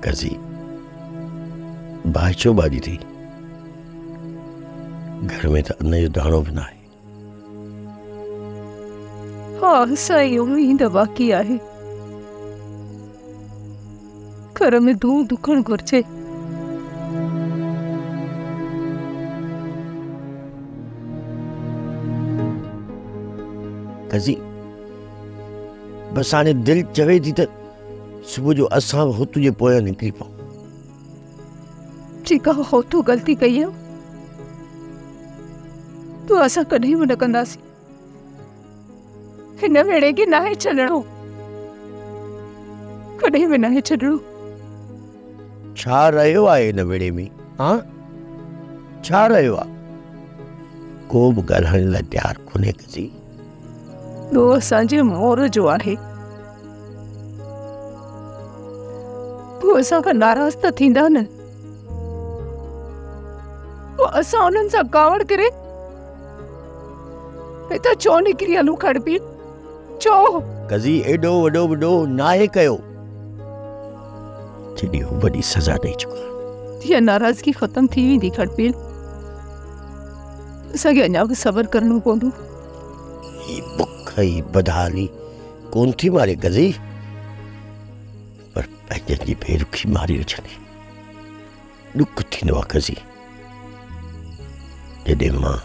कज़ी बाहिचो भाॼी थी घर में त अन्न जो दाणो बि न आहे। हाँ साईं उम्मीद बाक़ी आहे। घर में धूम दुखण घुर्जे। कज़ी बस हाणे दिल चवे थी त सुबुह जो असां हो तुझे पोयां निकिरी पऊं। जेका हो तू गलती कई है तो असां कॾहिं बि न कंदासीं। हिन वेड़े खे नाहे छॾणो, कॾहिं बि नाहे छॾणो। छा रहियो आहे हिन वेड़े में? हाँ छा रहियो आहे? को बि ॻाल्हाइण लाइ तयारु कोन्हे कज़ी। ॿियो असांजे मोर जो आहे। तूं असां खां नाराज़ त थींदा न? पोइ असां उन्हनि सां कावड़ करे त छो निकिरी हलूं खड़पी? छो? कज़ी एॾो वॾो वॾो नाहे कयो जॾहिं हू वॾी सज़ा ॾेई चुका। हीअ नाराज़गी ख़तम थी वेंदी खड़पी। असांखे अञा बि सब्र करणो पवंदो। ही बुख ही बदहाली कोन थी मारे कज़ी, पर पंहिंजनि जी बेरुखी मारी विझंदी ॾुख थींदो आहे कज़ी। जॾहिं मां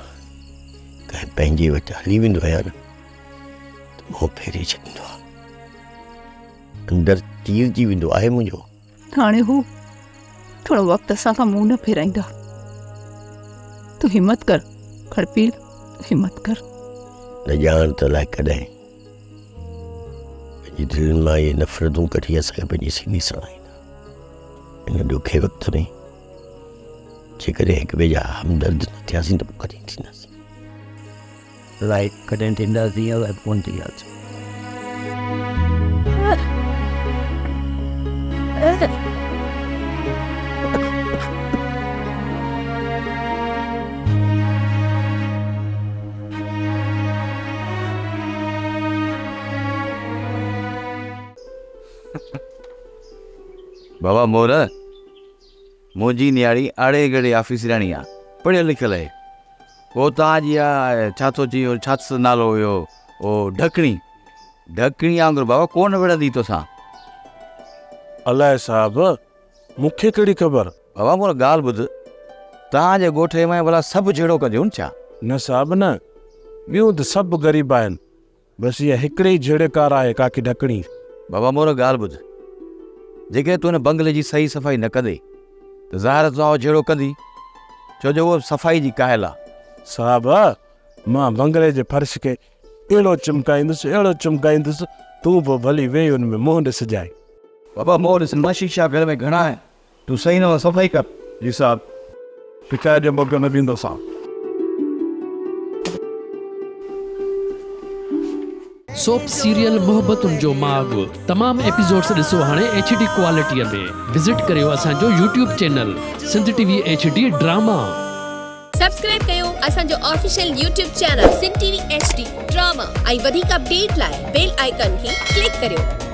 कंहिं पंहिंजे वटि हली वेंदो आहियां न त मुंहुं फेरे छॾींदो आहे, अंदरि चीरजी वेंदो आहे मुंहिंजो। हाणे हू थोरो वक़्तु असां खां मुंहुं न फेराईंदा। तू हिम्मत कर खड़पीर, हिम्मत कर। न ॼाण त लाइ कॾहिं पंहिंजी दिलि मां इहे नफ़रतूं कढी असांखे पंहिंजी सीने सां आईंदा। हिन ॾुखे वक़्त में जेकॾहिं हिक ॿिए जा हमदर्द न थियासीं त पोइ कॾहिं थींदासीं? लाइक कॾहिं थींदासीं या कोन थींदासीं? बाबा मोर मुंहिंजी न्याणी आड़े गड़े ऑफिसराणी आहे, पढ़ियल लिखियल आहे। पोइ तव्हांजी छा थो चई छा नालो हुयो ओ ढकणी वांगुरु बाबा कोन विढ़ंदी तोसां। अलाए साहब मूंखे कहिड़ी ख़बर। बाबा मोर ॻाल्हि ॿुध, तव्हांजे ॻोठे में भला सभु जहिड़ो कजो छा? न साहब न, ॿियूं त सभु ग़रीब आहिनि, बसि इहा हिकिड़े ई जहिड़ेकार आहे काकी ढकणी। बाबा मोर ॻाल्हि ॿुध, जेके तूं हिन बंगले जी सही सफ़ाई न कंदे त ज़ाहिर तव्हां जहिड़ो कंदी, छो जो उहो सफ़ाई जी कायल आहे। साहब मां बंगले जे फर्श खे अहिड़ो चमकाईंदुसि तूं बि भली वेही हुन में मुंहुं ॾिसजाए। बाबा मोर ॾिस शीशा घर में घणा आहे, तूं सही न सफ़ाई कर। जी साहब, शिकायत जो मौक़ो न ॾींदो साहब। सोप सीरियल मोहब्बतुनि जो माग तमाम एपिसोड्स ॾिसो हाणे HD क्वालिटीअ में। विज़िट करियो असांजो YouTube channel Sindh TV HD drama. Subscribe कयो असांजो official YouTube channel Sindh TV HD drama ऐं वधीक अपडेट लाइ बेल आइकन खे क्लिक करियो।